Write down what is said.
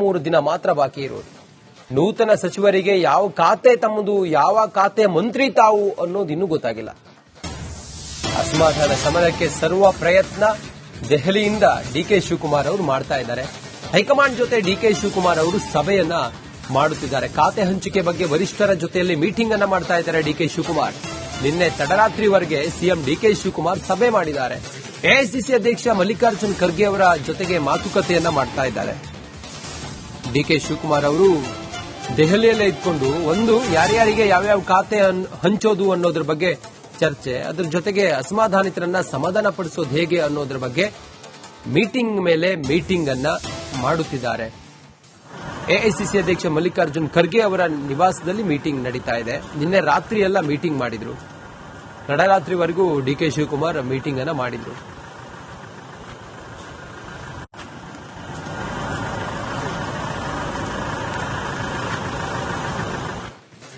3 ದಿನ ಮಾತ್ರ ಬಾಕಿ ಇರೋದು. ನೂತನ ಸಚಿವರಿಗೆ ಯಾವ ಖಾತೆ ತಮ್ಮದು, ಯಾವ ಖಾತೆ ಮಂತ್ರಿ ತಾವು ಅನ್ನೋದು ಇನ್ನೂ ಗೊತ್ತಾಗಿಲ್ಲ. ಅಸಮಾಧಾನ ಶಮನಕ್ಕೆ ಸರ್ವ ಪ್ರಯತ್ನ ದೆಹಲಿಯಿಂದ ಡಿಕೆ ಶಿವಕುಮಾರ್ ಅವರು ಮಾಡ್ತಾ ಇದ್ದಾರೆ. ಹೈಕಮಾಂಡ್ ಜೊತೆ ಡಿಕೆ ಶಿವಕುಮಾರ್ ಅವರು ಸಭೆಯನ್ನ ಮಾಡುತ್ತಿದ್ದಾರೆ. ಖಾತೆ ಹಂಚಿಕೆ ಬಗ್ಗೆ ವರಿಷ್ಠರ ಜೊತೆಯಲ್ಲಿ ಮೀಟಿಂಗ್ ಅನ್ನ ಮಾಡ್ತಾ ಇದ್ದಾರೆ ಡಿಕೆ ಶಿವಕುಮಾರ್. ನಿನ್ನೆ ತಡರಾತ್ರಿವರೆಗೆ ಸಿಎಂ ಡಿಕೆ ಶಿವಕುಮಾರ್ ಸಭೆ ಮಾಡಿದ್ದಾರೆ. ಎಐಸಿಸಿ ಅಧ್ಯಕ್ಷ ಮಲ್ಲಿಕಾರ್ಜುನ್ ಖರ್ಗೆ ಅವರ ಜೊತೆಗೆ ಮಾತುಕತೆಯನ್ನ ಮಾಡ್ತಾ ಇದ್ದಾರೆ. ಡಿಕೆ ಶಿವಕುಮಾರ್ ಅವರು ದೆಹಲಿಯಲ್ಲೇ ಇದ್ಕೊಂಡು ಒಂದು ಯಾರ್ಯಾರಿಗೆ ಯಾವ್ಯಾವ ಖಾತೆ ಹಂಚೋದು ಅನ್ನೋದ್ರ ಬಗ್ಗೆ ಚರ್ಚೆ, ಅದರ ಜೊತೆಗೆ ಅಸಮಾಧಾನಿತರನ್ನ ಸಮಾಧಾನ ಪಡಿಸೋದು ಹೇಗೆ ಅನ್ನೋದ್ರ ಬಗ್ಗೆ ಮೀಟಿಂಗ್ ಮೇಲೆ ಮೀಟಿಂಗ್ ಅನ್ನ ಮಾಡುತ್ತಿದ್ದಾರೆ. ಎಐಸಿಸಿ ಅಧ್ಯಕ್ಷ ಮಲ್ಲಿಕಾರ್ಜುನ್ ಖರ್ಗೆ ಅವರ ನಿವಾಸದಲ್ಲಿ ಮೀಟಿಂಗ್ ನಡೀತಾ ಇದೆ. ನಿನ್ನೆ ರಾತ್ರಿ ಎಲ್ಲ ಮೀಟಿಂಗ್ ಮಾಡಿದ್ರು. ತಡರಾತ್ರಿವರೆಗೂ ಡಿಕೆ ಶಿವಕುಮಾರ್ ಮೀಟಿಂಗ್ ಅನ್ನ ಮಾಡಿದ್ರು.